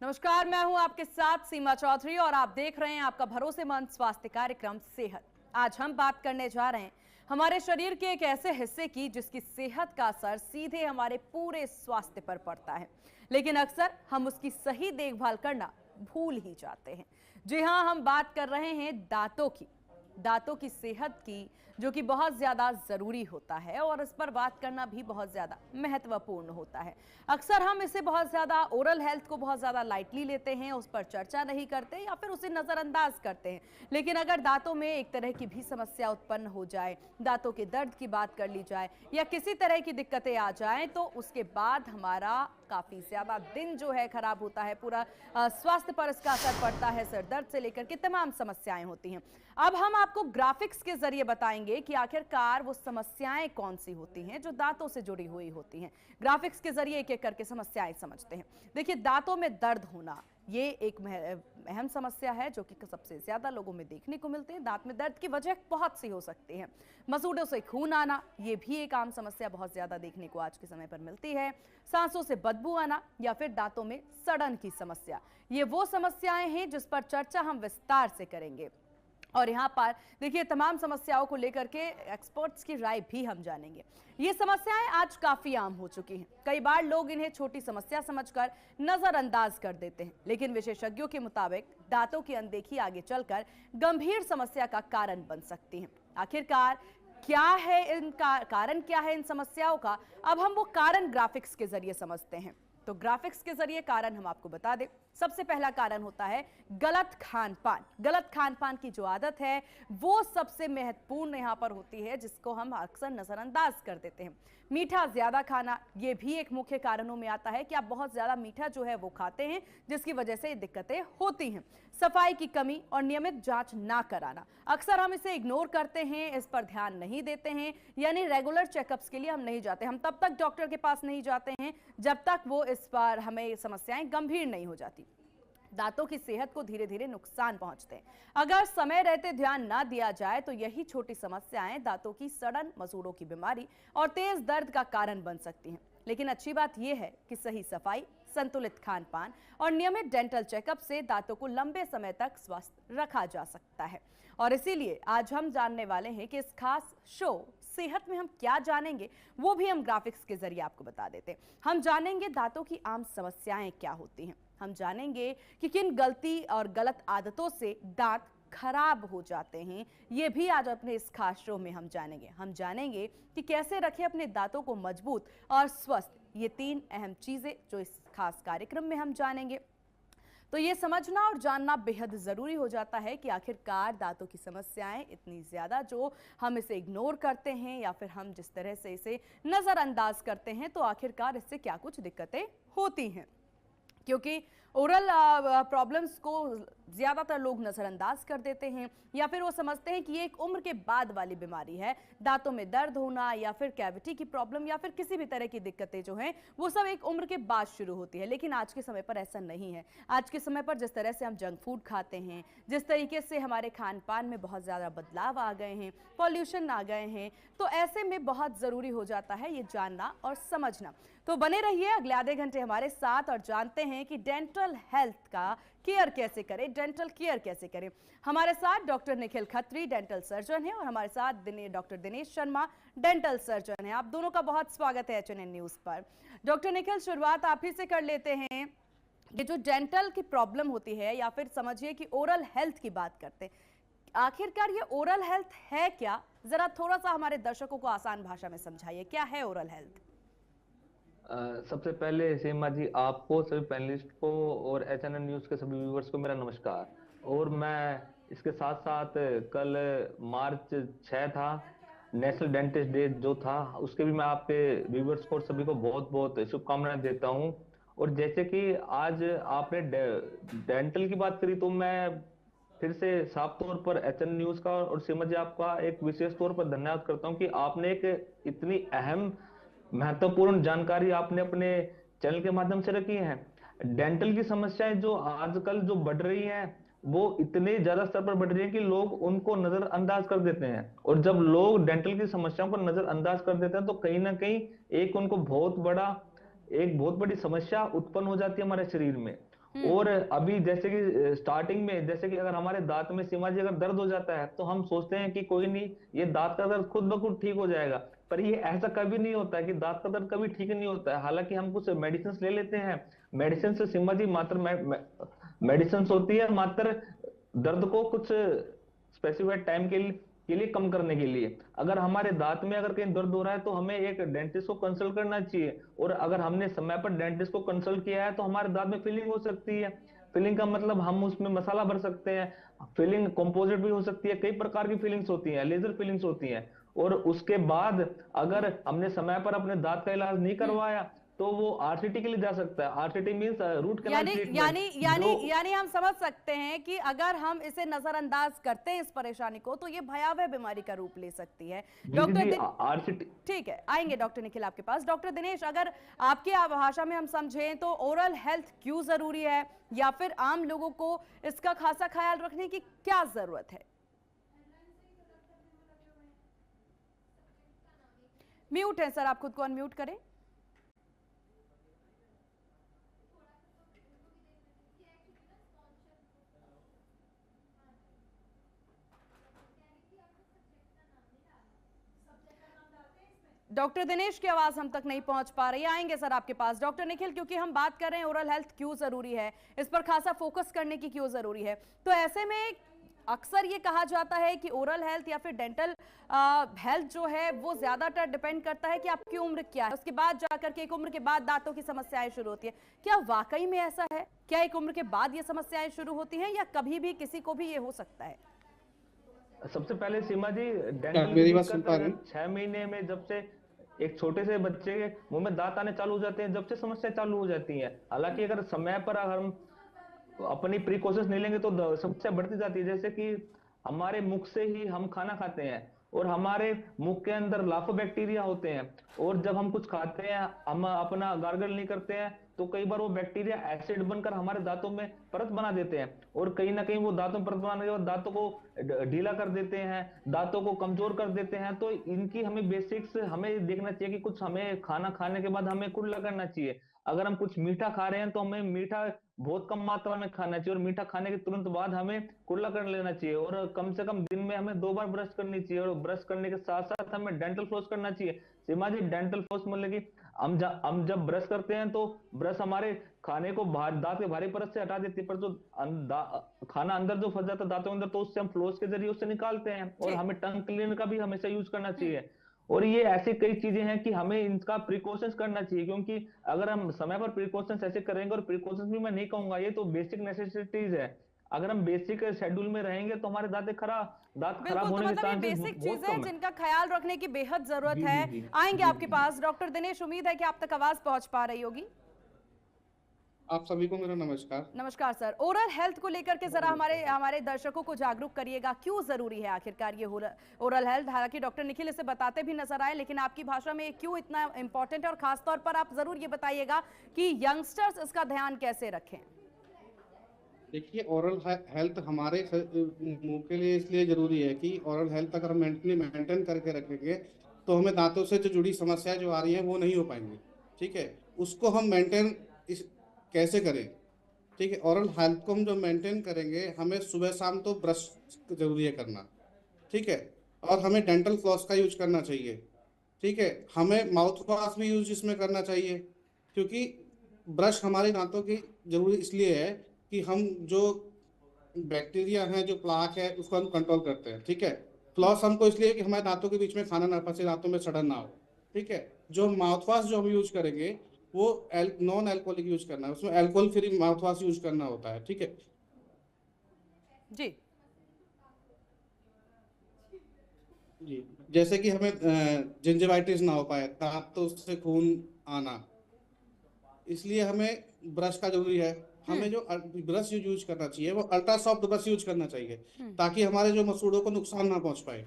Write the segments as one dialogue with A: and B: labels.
A: नमस्कार, मैं हूं आपके साथ सीमा चौधरी और आप देख रहे हैं आपका भरोसेमंद स्वास्थ्य कार्यक्रम सेहत। आज हम बात करने जा रहे हैं हमारे शरीर के एक ऐसे हिस्से की जिसकी सेहत का असर सीधे हमारे पूरे स्वास्थ्य पर पड़ता है, लेकिन अक्सर हम उसकी सही देखभाल करना भूल ही जाते हैं। जी हां, हम बात कर रहे हैं दांतों की सेहत की, जो कि बहुत ज़्यादा ज़रूरी होता है और इस पर बात करना भी बहुत ज़्यादा महत्वपूर्ण होता है। अक्सर हम इसे बहुत ज़्यादा ओरल हेल्थ को बहुत ज़्यादा लाइटली लेते हैं, उस पर चर्चा नहीं करते या फिर उसे नज़रअंदाज करते हैं। लेकिन अगर दांतों में एक तरह की भी समस्या उत्पन्न हो जाए, दांतों के दर्द की बात कर ली जाए या किसी तरह की दिक्कतें आ जाएं, तो उसके बाद हमारा काफ़ी ज़्यादा दिन जो है खराब होता है, पूरा स्वास्थ्य पर इसका असर पड़ता है। सिर दर्द से लेकर के तमाम समस्याएं होती हैं। अब हम आपको ग्राफिक्स के जरिए बताएंगे कि आखिरकार वो समस्याएं कौन सी होती हैं जो दांतों से जुड़ी हुई होती हैं। ग्राफिक्स के जरिए एक एक करके समस्याएं समझते हैं। देखिए, दांतों में दर्द होना ये एक अहम समस्या है जो कि सबसे ज्यादा लोगों में देखने को मिलते हैं। दांत में दर्द की वजह बहुत सी हो सकती है। मसूड़ों से खून आना ये भी एक आम समस्या बहुत ज्यादा देखने को आज के समय पर मिलती है। सांसों से बदबू आना या फिर दांतों में सड़न की समस्या, ये वो समस्याएं हैं जिस पर चर्चा हम विस्तार से करेंगे। और यहाँ पर देखिए, तमाम समस्याओं को लेकर के एक्सपर्ट्स की राय भी हम जानेंगे। ये समस्याएं आज काफी आम हो चुकी हैं। कई बार लोग इन्हें छोटी समस्या समझकर नजरअंदाज कर देते हैं, लेकिन विशेषज्ञों के मुताबिक दांतों की अनदेखी आगे चलकर गंभीर समस्या का कारण बन सकती है। आखिरकार क्या है इनका कारण, क्या है इन समस्याओं का? अब हम वो कारण ग्राफिक्स के जरिए समझते हैं। तो ग्राफिक्स के जरिए कारण हम आपको बता दें। सबसे पहला कारण होता है गलत खान-पान। गलत खान-पान की जो आदत है वो सबसे महत्वपूर्ण यहां पर होती है, जिसको हम अक्सर नजरअंदाज कर देते हैं। मीठा ज्यादा खाना ये भी एक मुख्य कारणों में आता है कि आप बहुत ज्यादा मीठा जो है वो खाते हैं, जिसकी वजह से दिक्कतें होती हैं। सफाई की कमी और नियमित जांच ना कराना, अक्सर हम इसे इग्नोर करते हैं, इस पर ध्यान नहीं देते हैं, यानी रेगुलर चेकअप्स के लिए हम नहीं जाते। हम तब तक डॉक्टर के पास नहीं जाते हैं जब तक वो इस पर हमें समस्याएं गंभीर नहीं हो जाती। दांतों की सेहत को धीरे धीरे नुकसान पहुंचते हैं। अगर समय रहते ध्यान ना दिया जाए तो यही छोटी समस्याएं दांतों की सड़न, मसूड़ों की बीमारी और तेज दर्द का कारण बन सकती हैं। लेकिन अच्छी बात यह है कि सही सफाई, संतुलित खान-पान और नियमित डेंटल चेकअप से दांतों को लंबे समय तक स्वस्थ रखा जा सकता है। और इसीलिए आज हम जानने वाले हैं कि इस खास शो सेहत में हम क्या जानेंगे, वो भी हम ग्राफिक्स के जरिए आपको बता देते हैं। हम जानेंगे दांतों की आम समस्याएं क्या होती हैं। हम जानेंगे कि किन गलती और गलत आदतों से दांत खराब हो जाते हैं, ये भी आज अपने इस खास शो में हम जानेंगे। हम जानेंगे कि कैसे रखें अपने दांतों को मजबूत और स्वस्थ। ये 3 अहम चीजें जो इस खास कार्यक्रम में हम जानेंगे। तो ये समझना और जानना बेहद जरूरी हो जाता है कि आखिरकार दांतों की समस्याएं इतनी ज्यादा जो हम इसे इग्नोर करते हैं या फिर हम जिस तरह से इसे नजरअंदाज करते हैं, तो आखिरकार इससे क्या कुछ दिक्कतें होती हैं। क्योंकि ओरल प्रॉब्लम्स को ज़्यादातर लोग नज़रअंदाज कर देते हैं या फिर वो समझते हैं कि ये एक उम्र के बाद वाली बीमारी है। दांतों में दर्द होना या फिर कैविटी की प्रॉब्लम या फिर किसी भी तरह की दिक्कतें जो हैं वो सब एक उम्र के बाद शुरू होती है। लेकिन आज के समय पर ऐसा नहीं है। आज के समय पर जिस तरह से हम जंक फूड खाते हैं, जिस तरीके से हमारे खान पान में बहुत ज़्यादा बदलाव आ गए हैं, पॉल्यूशन आ गए हैं, तो ऐसे में बहुत ज़रूरी हो जाता है ये जानना और समझना। तो बने रहिए अगले आधे घंटे हमारे साथ और जानते हैं कि डेंटल हेल्थ का केयर कैसे करें, डेंटल केयर कैसे करें। हमारे साथ doctor Nikhil Khatri dental surgeon हैं और हमारे साथ doctor Dinesh Sharma dental surgeon हैं। आप दोनों का बहुत स्वागत है HNN न्यूज पर। डॉक्टर निखिल, शुरुआत आप ही से कर लेते हैं। ये जो डेंटल की प्रॉब्लम होती है या फिर समझिए कि ओरल हेल्थ की बात करते हैं, आखिरकार ये ओरल हेल्थ है क्या? जरा थोड़ा सा हमारे दर्शकों को आसान भाषा में समझाइए, क्या है ओरल हेल्थ?
B: सबसे पहले सीमा जी, आपको, सभी पैनलिस्ट को और HNN न्यूज के सभी व्यूवर्स को मेरा नमस्कार। और मैं इसके साथ साथ कल मार्च 6 था, नेशनल डेंटिस्ट डे जो था, उसके भी मैं आपके व्यूवर्स को और सभी को बहुत बहुत शुभकामनाएं देता हूं। और जैसे कि आज आपने डेंटल की बात करी, तो मैं फिर से साफ तौर पर HNN न्यूज का और सीमा जी आपका एक विशेष तौर पर धन्यवाद करता हूं कि आपने एक इतनी अहम महत्वपूर्ण जानकारी आपने अपने चैनल के माध्यम से रखी है। डेंटल की समस्याएं जो आजकल जो बढ़ रही हैं, वो इतने ज्यादा स्तर पर बढ़ रही है कि लोग उनको नजरअंदाज कर देते हैं। और जब लोग डेंटल की समस्याओं को नजरअंदाज कर देते हैं तो कहीं ना कहीं एक उनको बहुत बड़ी समस्या उत्पन्न हो जाती है हमारे शरीर में। और अभी जैसे कि स्टार्टिंग में, जैसे कि अगर हमारे दांत में सीमा जी अगर दर्द हो जाता है तो हम सोचते हैं कि कोई नहीं, ये दांत का दर्द खुद ब खुद ठीक हो जाएगा। पर ये ऐसा कभी नहीं होता है कि दांत का दर्द कभी ठीक नहीं होता है। हालांकि हम कुछ मेडिसिन ले लेते हैं, मेडिसिन से सीमा जी मात्र मेडिसिन होती है मात्र दर्द को कुछ स्पेसिफाइड टाइम के लिए कम करने के लिए। अगर हमारे दांत में अगर कहीं दर्द हो रहा है तो हमें एक डेंटिस्ट को कंसल्ट करना चाहिए। और अगर हमने समय पर डेंटिस्ट को कंसल्ट किया है तो हमारे दांत में फिलिंग हो सकती है। फिलिंग का मतलब हम उसमें मसाला भर सकते हैं। फिलिंग कंपोजिट भी हो सकती है, कई प्रकार की फीलिंग्स होती हैं, लेजर फीलिंग्स होती हैं। और उसके बाद अगर हमने समय पर अपने दांत का इलाज नहीं करवाया तो वो आरसीटी के लिए जा सकता है। आरसीटी मींस रूट कैनाल
A: यानी यानी
B: ट्रीटमेंट,
A: यानी
B: जो
A: यानी हम समझ सकते हैं कि अगर हम इसे नजरअंदाज करते हैं इस परेशानी को तो ये भयावह बीमारी का रूप ले सकती है।
B: जी जी जी,
A: डॉक्टर,
B: आरसीटी।
A: ठीक है, आएंगे डॉक्टर निखिल आपके पास। डॉक्टर दिनेश, अगर आपकी भाषा में हम समझें तो ओरल हेल्थ क्यों जरूरी है, या फिर आम लोगों को इसका खासा ख्याल रखने की क्या जरूरत है? म्यूट है सर, आप खुद को अनम्यूट करें। डॉक्टर दिनेश की आवाज हम तक नहीं पहुंच पा रही, आएंगे सर आपके पास। डॉक्टर निखिल, क्योंकि हम बात कर रहे हैं ओरल हेल्थ क्यों जरूरी है, इस पर खासा फोकस करने की क्यों जरूरी है, तो ऐसे में अक्सर ये कहा जाता है कि ओरल हेल्थ या फिर डेंटल हेल्थ जो है वो ज्यादातर डिपेंड करता है कि आपकी उम्र क्या है, उसके बाद जाकर के एक उम्र के बाद दांतों की समस्याएं शुरू होती है। क्या वाकई में ऐसा है? क्या एक उम्र के बाद ये समस्याएं शुरू होती हैं या कभी भी किसी को भी ये हो सकता है?
B: सबसे पहले सीमा जी, डेंटल की
C: मेरी बात सुन
B: दिक्कत
C: पा रहे हैं?
B: 6 महीने में जब से एक छोटे से बच्चे के मुंह में दांत आने चालू हो जाते हैं, जब से समस्या चालू हो जाती है। हालांकि अगर समय पर अगर हम अपनी प्रिकॉशंस नहीं लेंगे तो समस्या बढ़ती जाती है। जैसे कि हमारे मुख से ही हम खाना खाते हैं और हमारे मुख के अंदर लाखों बैक्टीरिया होते हैं। और जब हम कुछ खाते हैं, हम अपना गार्गल नहीं करते हैं तो कई बार वो बैक्टीरिया एसिड बनकर हमारे दांतों में परत बना देते हैं। और कहीं ना कहीं वो दांतों में परत बनाने के बाद दांतों को ढीला कर देते हैं, दांतों को कमजोर कर देते हैं। तो इनकी हमें बेसिक्स हमें देखना चाहिए कि कुछ हमें खाना खाने के बाद हमें कुल्ला करना चाहिए। अगर हम कुछ मीठा खा रहे हैं तो हमें मीठा बहुत कम मात्रा में खाना चाहिए, और मीठा खाने के तुरंत बाद हमें कुल्ला कर लेना चाहिए। और कम से कम दिन में हमें 2 बार ब्रश करनी चाहिए, और ब्रश करने के साथ साथ हमें डेंटल फ्लॉस करना चाहिए। सीमा जी, डेंटल फ्लॉस मतलब कि हम जब ब्रश करते हैं तो ब्रश हमारे खाने को बाहर दांत के बाहरी परत से हटा देती है, पर जो खाना अंदर जो फंस जाता है दांतों के अंदर तो उससे हम फ्लॉस के जरिए उससे निकालते हैं। और हमें टंग क्लीनर का भी हमेशा यूज करना चाहिए। और ये ऐसी कई चीजें हैं कि हमें इनका प्रिकॉशंस करना चाहिए, क्योंकि अगर हम समय पर प्रिकॉशंस ऐसे करेंगे, और प्रिकॉशंस भी मैं नहीं कहूंगा, ये तो बेसिक नेसेसिटीज है। अगर हम बेसिक शेड्यूल में रहेंगे तो हमारे दांत खराब
A: बिल्कुल, तो
B: होने के
A: मतलब ये
B: चांसेस
A: बेसिक
B: बहुत
A: चीजें हैं
B: कम है।
A: जिनका ख्याल रखने की बेहद जरूरत
B: जी
A: है।
B: जी जी
A: आएंगे
B: जी
A: आपके
B: जी।
A: पास। डॉक्टर दिनेश, उम्मीद है कि आप तक आवाज पहुंच पा रही होगी।
C: आप सभी को मेरा नमस्कार।
A: नमस्कार सर। ओरल हेल्थ को लेकर के जरा हमारे हमारे दर्शकों को जागरूक करिएगा, क्यों जरूरी है आखिरकार ये ओरल हेल्थ। हालांकि डॉक्टर निखिल इसे बताते भी नजर आए, लेकिन आपकी भाषा में क्यों इतना इंपॉर्टेंट है, और खासतौर पर आप जरूर ये बताइएगा कि यंगस्टर्स इसका ध्यान कैसे रखें।
C: देखिए, ओरल हेल्थ हमारे मुंह के लिए इसलिए जरूरी है कि ओरल हेल्थ अगर हम मेंटेन करके रखेंगे तो हमें दांतों से जो जुड़ी समस्याएं जो आ रही हैं वो नहीं हो पाएंगी। ठीक है, उसको हम मेंटेन कैसे करें? ठीक है, ओरल हेल्थ को हम जो मेंटेन करेंगे, हमें सुबह शाम तो ब्रश जरूरी है करना। ठीक है, और हमें डेंटल फ्लॉस का यूज करना चाहिए। ठीक है, हमें माउथ वॉश भी यूज इसमें करना चाहिए, क्योंकि ब्रश हमारे दांतों की जरूरी इसलिए है कि हम जो बैक्टीरिया है, जो प्लाक है, उसको हम कंट्रोल करते हैं। ठीक है, फ्लॉस हमको इसलिए कि हमारे दांतों के बीच में खाना ना फंसे, दांतों में सड़न ना हो। ठीक है, जो माउथ वॉश जो हम यूज करेंगे वो नॉन अल्कोहलिक यूज करना है, उसमें alcohol free mouth wash use करना होता है। ठीक है
A: जी
C: जी, जैसे कि हमें जिंजिवाइटिस ना हो पाए, दांतों से खून आना, इसलिए हमें ब्रश का जरूरी है। हमें जो ब्रश यूज करना चाहिए वो अल्ट्रा सॉफ्ट ब्रश यूज करना चाहिए, ताकि हमारे जो मसूड़ों को नुकसान ना पहुंच पाए।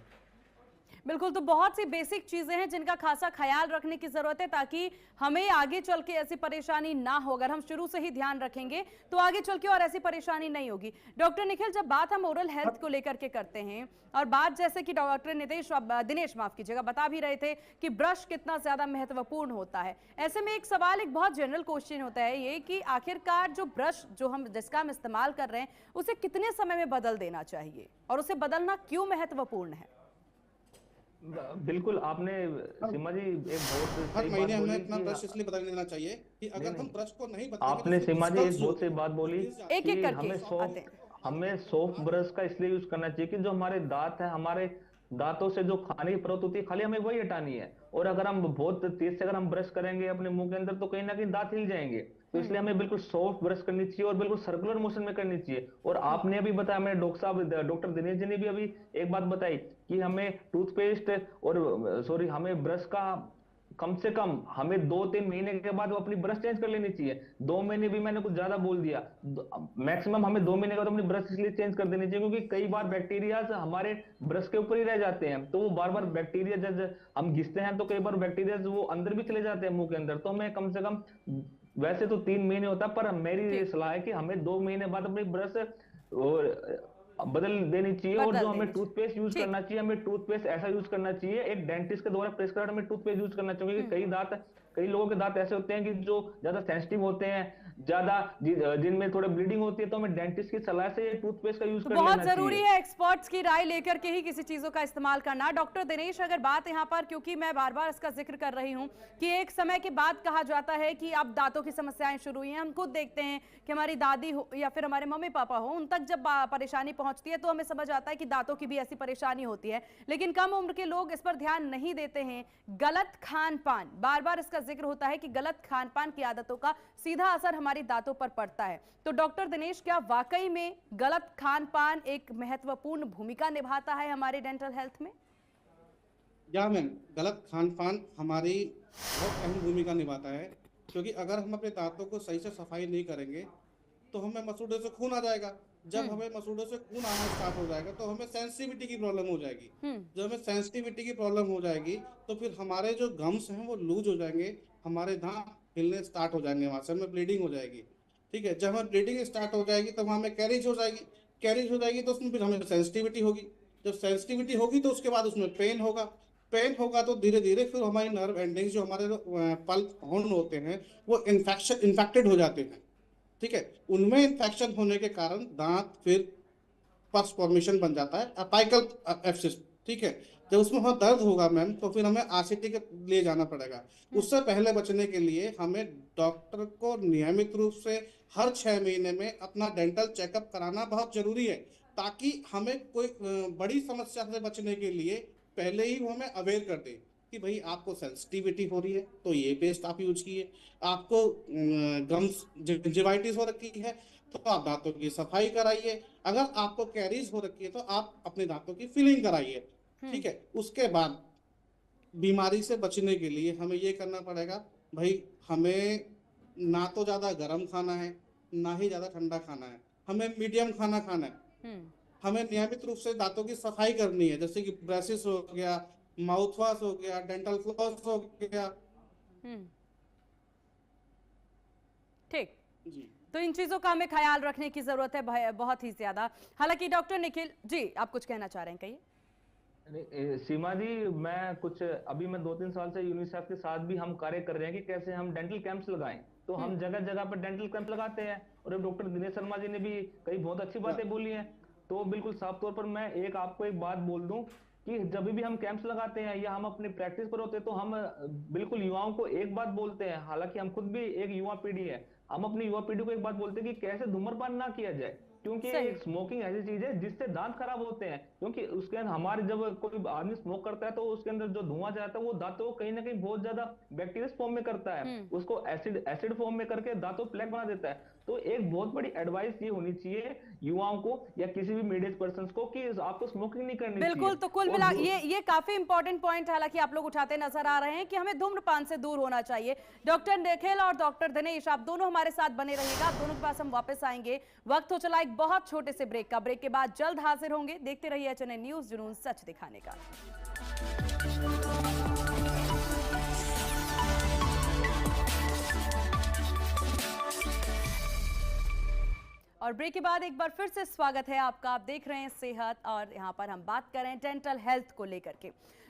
A: बिल्कुल, तो बहुत सी बेसिक चीजें हैं जिनका खासा ख्याल रखने की जरूरत है ताकि हमें आगे चल के ऐसी परेशानी ना हो। अगर हम शुरू से ही ध्यान रखेंगे तो आगे चल के और ऐसी परेशानी नहीं होगी। डॉक्टर निखिल, जब बात हम ओरल हेल्थ को लेकर के करते हैं और बात जैसे कि डॉक्टर दिनेश माफ कीजिएगा बता भी रहे थे कि ब्रश कितना ज्यादा महत्वपूर्ण होता है, ऐसे में एक सवाल, एक बहुत जनरल क्वेश्चन होता है ये कि आखिरकार जो ब्रश जिसका हम इस्तेमाल कर रहे हैं उसे कितने समय में बदल देना चाहिए और उसे बदलना क्यों महत्वपूर्ण है?
B: बिल्कुल, आपने सीमा जी एक बहुत
C: हर
B: सही
C: महीने
B: बात
C: हमें
B: बोली
C: अपना
B: कि
C: ब्रश इसलिए बदल लेना चाहिए कि अगर हम ब्रश को नहीं बदलेंगे
B: आपने
C: तो
B: सीमा जी
C: उसके
B: एक बहुत सही बात बोली
A: एक एक
B: कि
A: करके आते हैं।
B: हमें सॉफ्ट ब्रश का इसलिए यूज करना चाहिए कि जो हमारे दांत है, हमारे दांतों से जो खाने की परत होती है खाली हमें वही हटानी है। और अगर हम बहुत तेज से अगर हम ब्रश करेंगे अपने मुंह के अंदर तो कहीं ना कहीं दांत हिल जाएंगे। तो इसलिए हमें बिल्कुल सॉफ्ट ब्रश करनी चाहिए और बिल्कुल सर्कुलर मोशन में करनी चाहिए। और आपने अभी बताया, मेरे डॉक्टर दिनेश जी ने भी अभी एक बात बताई कि हमें टूथपेस्ट और सॉरी हमें ब्रश का कम से कम हमें 2-3 महीने के बाद वो अपनी ब्रश चेंज कर लेनी चाहिए। 2 महीने भी मैंने कुछ ज्यादा बोल दिया, मैक्सिमम हमें 2 महीने के बाद अपनी ब्रश इसलिए चेंज कर देनी चाहिए क्योंकि कई बार बैक्टीरिया हमारे ब्रश के ऊपर ही रह जाते हैं। तो वो बार बार बैक्टीरिया जब हम घिसते हैं तो कई बार बैक्टीरिया वो अंदर भी चले जाते हैं मुंह के अंदर। तो हमें कम से कम, वैसे तो 3 महीने होता है पर मेरी ये सलाह है कि हमें 2 महीने बाद अपनी ब्रश और बदल देनी चाहिए। और जो हमें टूथपेस्ट यूज करना चाहिए, हमें टूथपेस्ट ऐसा यूज करना चाहिए, एक डेंटिस्ट के द्वारा प्रेस्क्राइब हमें टूथपेस्ट यूज करना चाहिए। क्योंकि कई लोगों के दांत ऐसे होते हैं कि जो ज्यादा सेंसिटिव होते हैं, ज्यादा जिनमें थोड़े ब्लीडिंग होती है, तो हमें डेंटिस्ट की सलाह से ये टूथपेस्ट का यूज कर लेना चाहिए।
A: बहुत जरूरी है एक्सपर्ट्स की राय लेकर के ही किसी चीजों का इस्तेमाल करना। डॉक्टर दिनेश, अगर बात यहाँ पर, क्योंकि मैं बार बार इसका जिक्र कर रही हूँ कि एक समय के बाद कहा जाता है कि अब दांतों की समस्याएं शुरू हुई हैं। हम खुद देखते हैं कि हमारी दादी हो या फिर हमारे मम्मी पापा हो, उन तक जब परेशानी पहुंचती है तो हमें समझ आता है कि दांतों की भी ऐसी परेशानी होती है। लेकिन कम उम्र के लोग इस पर ध्यान नहीं देते हैं। गलत खान पान, बार बार इसका जिक्र होता है कि गलत खान पान की आदतों का सीधा असर हमारी दांतों पर पड़ता है। तो डॉक्टर दिनेश, क्या वाकई में गलत खान पान एक महत्वपूर्ण भूमिका निभाता है हमारे डेंटल हेल्थ में?
C: या मैम, गलत खान पान हमारी बहुत अहम भूमिका निभाता है, क्योंकि अगर हम अपने दांतों को सही से सफाई नहीं करेंगे तो हमें मसूड़ों से खून आ जाएगा। जब हमें मसूड़ों से खून आना स्टार्ट हो जाएगा तो हमें सेंसिटिविटी की प्रॉब्लम हो जाएगी। जब हमें सेंसिटिविटी की प्रॉब्लम हो जाएगी तो फिर हमारे जो गम्स हैं वो लूज हो जाएंगे, हमारे दांत हिलने स्टार्ट हो जाएंगे, वहां से हमें ब्लीडिंग हो जाएगी। ठीक है, जब हमें ब्लीडिंग स्टार्ट हो जाएगी तो वहां में कैरिज हो जाएगी। कैरिज हो जाएगी तो उसमें फिर हमें सेंसिटिविटी होगी। जब सेंसिटिविटी होगी तो उसके बाद उसमें पेन होगा। पेन होगा तो धीरे धीरे फिर हमारी नर्व एंडिंग्स, जो हमारे पल्प हॉर्न होते हैं, वो इन्फेक्टेड हो जाते हैं। ठीक है, उनमें इन्फेक्शन होने के कारण दांत फिर पस फॉर्मेशन बन जाता है, अपाइकल एब्सिस। ठीक है, जब उसमें बहुत दर्द होगा मैम तो फिर हमें आरसीटी के लिए जाना पड़ेगा। उससे पहले बचने के लिए हमें डॉक्टर को नियमित रूप से हर 6 महीने में अपना डेंटल चेकअप कराना बहुत जरूरी है, ताकि हमें कोई बड़ी समस्या से बचने के लिए पहले ही वो हमें अवेयर कर दे कि भाई आपको सेंसिटिविटी हो रही है तो ये पेस्ट आप यूज कीजिए, आपको गम्स जिंजिवाइटिस हो रखी है तो आप दांतों की सफाई कराइए, अगर आपको कैरीज हो रखी है तो आप अपने दांतों की फिलिंग कराइए। ठीक है, उसके बाद बीमारी से बचने के लिए हमें ये करना पड़ेगा, भाई हमें ना तो ज्यादा गर्म खाना है ना ही ज्यादा ठंडा खाना है, हमें मीडियम खाना खाना है। हमें नियमित रूप से दांतों की सफाई करनी है, जैसे कि ब्रशेस हो गया, माउथ वॉश हो गया, डेंटल फ्लॉस हो गया।
A: ठीक
C: जी,
A: तो इन चीजों का हमें ख्याल रखने की जरूरत है बहुत ही ज्यादा। हालांकि डॉक्टर निखिल जी, आप कुछ कहना चाह रहे हैं, कहिए।
B: सीमा जी, मैं 2-3 साल से यूनिसेफ के साथ भी हम कार्य कर रहे हैं कि कैसे हम डेंटल कैंप्स लगाएं। तो हम जगह जगह पर डेंटल कैंप लगाते हैं और डॉक्टर दिनेश शर्मा जी ने भी कई बहुत अच्छी बातें बोली हैं। तो बिल्कुल साफ तौर पर मैं आपको एक बात बोल दूं कि जब भी हम कैंप्स लगाते हैं या हम अपनी प्रैक्टिस पर होते हैं तो हम बिल्कुल युवाओं को एक बात बोलते हैं, हालांकि हम खुद भी एक युवा पीढ़ी है, हम अपनी युवा पीढ़ी को एक बात बोलते हैं कि कैसे धूम्रपान ना किया जाए, क्योंकि एक स्मोकिंग ऐसी चीज है जिससे दांत खराब होते हैं। क्योंकि उसके अंदर हमारे जब कोई आदमी स्मोक करता है तो उसके अंदर जो धुआं जाता है वो दांतों को कहीं ना कहीं बहुत ज्यादा बैक्टीरिया फॉर्म में करता है, उसको एसिड फॉर्म में करके दांतों प्लेक बना देता है। तो एक बहुत बड़ी एडवाइस ये होनी चाहिए युवाओं को या किसी भी मीडियम पर्सन को कि आपको स्मोकिंग नहीं करनी चाहिए।
A: बिल्कुल, तो कुल मिला ये काफी इंपॉर्टेंट पॉइंट हालांकि आप लोग उठाते नजर आ रहे हैं कि हमें धूम्रपान से दूर होना चाहिए। डॉक्टर निखिल और डॉक्टर दिनेश, आप दोनों हमारे साथ बने रहिएगा, आप दोनों के पास हम वापस आएंगे। वक्त हो चला एक बहुत छोटे से ब्रेक का। ब्रेक के बाद जल्द हाजिर होंगे। देखते रहिए HNN न्यूज़, जुनून सच दिखाने का। और ब्रेक के बाद एक बार फिर से स्वागत है आपका। आप देख रहे हैं सेहत और यहाँ पर हम बात कर रहे हैं डेंटल हेल्थ को लेकर के।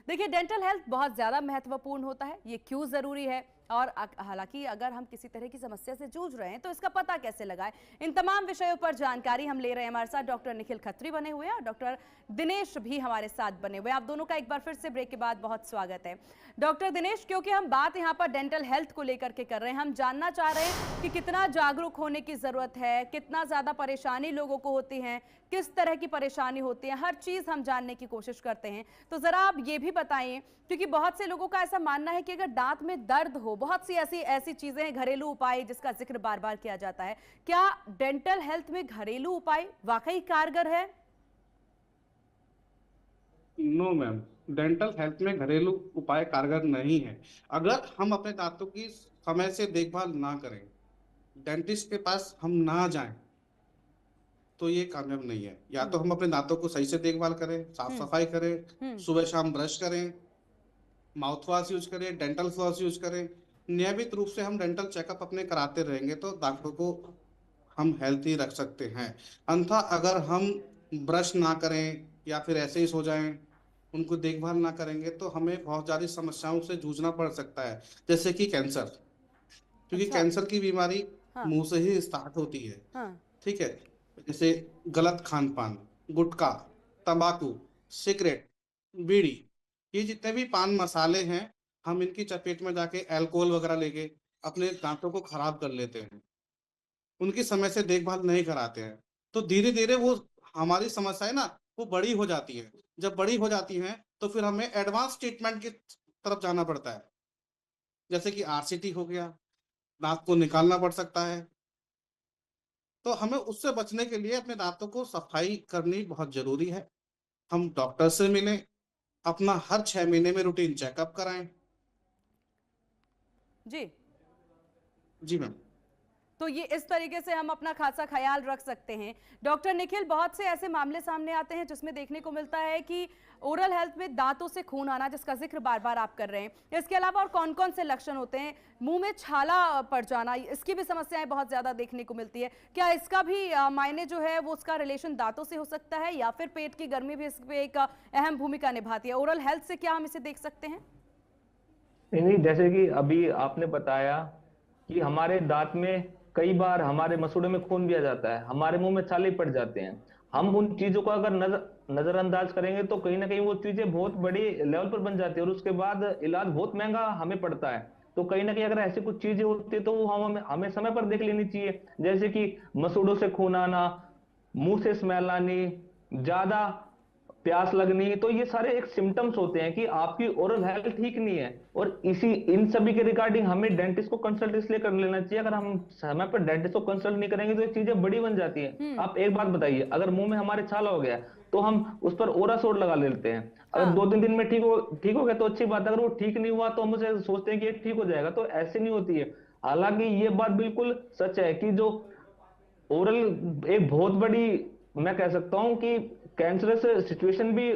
A: देखिए, डेंटल हेल्थ बहुत ज़्यादा महत्वपूर्ण होता है। ये क्यों ज़रूरी है और हालांकि अगर हम किसी तरह की समस्या से जूझ रहे हैं तो इसका पता कैसे लगाएं, इन तमाम विषयों पर जानकारी हम ले रहे हैं। हमारे साथ डॉक्टर निखिल खत्री बने हुए हैं और डॉक्टर दिनेश भी हमारे साथ बने हुए हैं। आप दोनों का एक बार फिर से ब्रेक के बाद बहुत स्वागत है। डॉक्टर दिनेश, क्योंकि हम बात यहाँ पर डेंटल हेल्थ को लेकर के कर रहे हैं, हम जानना चाह रहे हैं कि कितना जागरूक होने की जरूरत है, कितना ज्यादा परेशानी लोगों को होती है, किस तरह की परेशानी होती है, हर चीज हम जानने की कोशिश करते हैं। तो जरा आप ये भी बताइए, क्योंकि बहुत से लोगों का ऐसा मानना है कि अगर दांत में दर्द हो, बहुत सी ऐसी चीजें हैं, घरेलू उपाय जिसका जिक्र बार बार किया जाता है, क्या डेंटल हेल्थ में घरेलू उपाय वाकई कारगर है?
C: नो मैम, डेंटल हेल्थ में घरेलू उपाय कारगर नहीं है। अगर हम अपने दांतों की समय से देखभाल ना करें, डेंटिस्ट के पास हम ना जाएं, तो ये कामयाब नहीं है। या तो हम अपने दांतों को सही से देखभाल करें, साफ सफाई करें, सुबह शाम ब्रश करें, माउथ वॉश यूज करें, डेंटल फ्लॉस यूज करें, नियमित रूप से हम डेंटल चेकअप अपने कराते रहेंगे तो दांतों को हम हेल्थी रख सकते हैं। अन्यथा अगर हम ब्रश ना करें या फिर ऐसे ही सो जाएं, उनको देखभाल ना करेंगे तो हमें बहुत ज्यादा समस्याओं से जूझना पड़ सकता है, जैसे कि कैंसर। क्योंकि
A: अच्छा।
C: कैंसर की बीमारी
A: हाँ।
C: मुंह से ही स्टार्ट होती है।
A: हाँ।
C: ठीक है, जैसे गलत खान पान, गुटखा, तंबाकू, सिगरेट, बीड़ी, ये जितने भी पान मसाले हैं, हम इनकी चपेट में जाके अल्कोहल वगैरह लेके अपने दांतों को खराब कर लेते हैं, उनकी समय से देखभाल नहीं कराते हैं, तो धीरे धीरे वो हमारी समस्याएं ना वो बड़ी हो जाती है। जब बड़ी हो जाती हैं तो फिर हमें एडवांस ट्रीटमेंट की तरफ जाना पड़ता है, जैसे कि आरसीटी हो गया, दांत को निकालना पड़ सकता है। तो हमें उससे बचने के लिए अपने दांतों को सफाई करनी बहुत जरूरी है। हम डॉक्टर से मिलें, अपना हर 6 महीने में रूटीन चेकअप कराएं।
A: जी
C: जी मैम।
A: तो ये इस तरीके से हम अपना खासा ख्याल रख सकते हैं। डॉक्टर निखिल, बहुत से ऐसे मामले सामने आते हैं जिसमें देखने को मिलता है कि ओरल हेल्थ में दांतों से खून आना, जिसका जिक्र बार बार आप कर रहे हैं, इसके अलावा और कौन कौन से लक्षण होते हैं? मुंह में छाला पड़ जाना, इसकी भी समस्याएं बहुत ज्यादा देखने को मिलती है। क्या इसका भी मायने जो है वो उसका रिलेशन दांतों से हो सकता है, या फिर पेट की गर्मी भी इस पे एक अहम भूमिका निभाती है? ओरल हेल्थ से क्या हम इसे देख सकते हैं?
B: नहीं, जैसे कि अभी आपने बताया कि हमारे दांत में कई बार हमारे मसूड़े में खून भी आ जाता है, हमारे मुंह में छाले पड़ जाते हैं। हम उन चीजों को अगर नजरअंदाज करेंगे तो कहीं ना कहीं वो चीजें बहुत बड़ी लेवल पर बन जाती है और उसके बाद इलाज बहुत महंगा हमें पड़ता है। तो कहीं ना कहीं अगर ऐसी कुछ चीजें होती है तो वो हमें समय पर देख लेनी चाहिए, जैसे कि मसूड़ों से खून आना, मुंह से स्मेल आनी, ज्यादा प्यास लगनी, तो ये सारे एक सिम्टम्स होते हैं कि आपकी ओरल हेल्थ ठीक नहीं है। और इन सभी के रिगार्डिंग हमें डेंटिस्ट को कंसल्ट इसलिए कर लेना चाहिए। अगर हम समय पर डेंटिस्ट को कंसल्ट नहीं करेंगे तो ये चीजें बड़ी बन जाती हैं। आप एक बात बताइए, अगर मुंह में हमारे छाला हो गया तो हम उस पर ओरासोड लगा लेते हैं। अगर 2-3 दिन में ठीक हो गया तो अच्छी बात है, अगर वो ठीक नहीं हुआ तो हम उसे सोचते हैं कि ठीक हो जाएगा, तो ऐसे नहीं होती है। हालांकि ये बात बिल्कुल सच है कि जो ओरल एक बहुत बड़ी, मैं कह सकता हूं कि कैंसरस सिचुएशन भी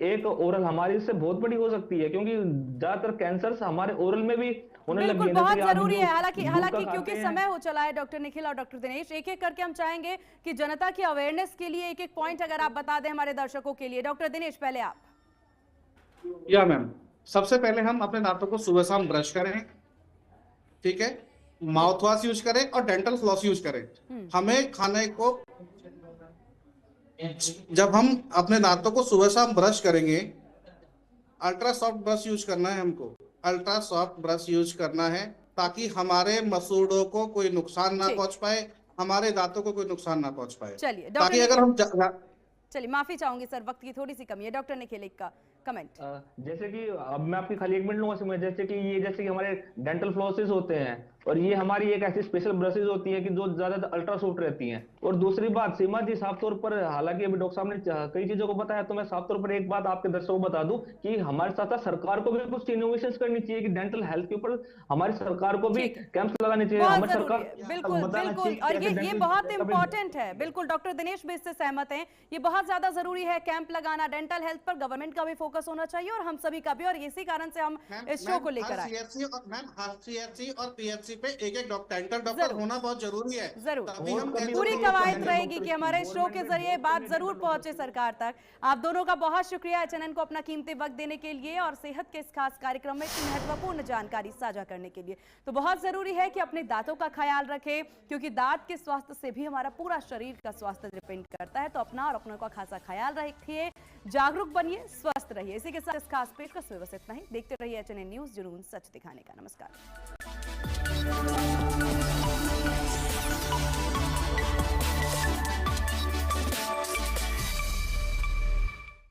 B: एक ओरल हमारी से बहुत बड़ी हो सकती है, क्योंकि ज्यादातर कैंसर हमारे ओरल में भी होने लगी
A: बिल्कुल,
B: है।
A: बहुत
B: जैसे कि
A: जरूरी है।
B: आप जो
A: हालांकि
B: गुटखा
A: क्योंकि
B: खाते हैं,
A: समय हो चला है डॉक्टर निखिल और डॉक्टर दिनेश, एक एक करके हम चाहेंगे कि जनता की अवेयरनेस के लिए एक एक पॉइंट अगर आप बता दें हमारे दर्शकों के लिए। डॉक्टर दिनेश, पहले आप।
C: या मैम, सबसे पहले हम अपने दांतों को सुबह शाम ब्रश करें, ठीक है, माउथ वॉश यूज करें और डेंटल फ्लॉस यूज करें। हमें खाने को, जब हम अपने दांतों को सुबह शाम ब्रश करेंगे, अल्ट्रा सॉफ्ट ब्रश यूज करना है। हमको अल्ट्रा सॉफ्ट ब्रश यूज करना है ताकि हमारे मसूड़ों को कोई नुकसान ना पहुंच पाए, हमारे दांतों को कोई नुकसान ना पहुंच पाए।
A: चलिए
C: ताकि अगर हम
A: चलिए, माफी चाहूंगी सर, वक्त की थोड़ी सी कमी है। डॉक्टर निखिल, एक का कमेंट।
B: जैसे कि अब मैं आपकी खाली 1 मिनट लूंगा समय, जैसे कि हमारे डेंटल फ्लॉसेस होते हैं और ये हमारी एक ऐसी स्पेशल ब्रशेस होती है कि जो ज्यादा अल्ट्रा सॉफ्ट रहती हैं। और दूसरी बात सीमा जी, साफ तौर पर, हालांकि अभी डॉक्टर साहब ने कई चीजों को बताया, तो मैं साफ तौर पर एक बात आपके दर्शकों को बता दूं कि हमारे साथ साथ सरकार को भी कुछ इनोवेशन करनी चाहिए कि डेंटल हेल्थ के ऊपर हमारी सरकार को भी कैंप्स लगाने चाहिए।
A: बहुत
B: हमारी
A: जरूरी
B: सरकार
A: है, बिल्कुल बिल्कुल, और ये बहुत इंपॉर्टेंट है। बिल्कुल, डॉक्टर दिनेश भी इससे सहमत हैं। ये बहुत ज्यादा जरूरी है कैंप लगाना। डेंटल हेल्थ पर गवर्नमेंट का भी फोकस फोकस होना चाहिए और हम सभी का भी, और इसी कारण से हम इस शो को लेकर आए।
C: सीएचसी और मैम हर सीएचसी और पीएचसी पे एक एक डेंटल डॉक्टर होना बहुत जरूरी है।
A: जरूर
C: तभी हम
A: पूरी कवायद रहेगी कि हमारे शो के जरिए बात जरूर पहुंचे सरकार तक। आप दोनों का बहुत शुक्रिया एचएनएन को अपना कीमती वक्त देने के लिए और सेहत के इस खास कार्यक्रम में इतनी महत्वपूर्ण जानकारी साझा करने के लिए। तो बहुत जरूरी है कि अपने दांतों का ख्याल रखें, क्योंकि दांत के स्वास्थ्य से भी हमारा पूरा शरीर का स्वास्थ्य डिपेंड करता है। तो अपना और अपनों का खासा ख्याल रखिए, जागरूक बनिए, स्वस्थ रहिए। इसी के साथ इस खास पेशकश में बस इतना ही। देखते रहिए एचएनएन न्यूज़, जुनून सच दिखाने का। नमस्कार।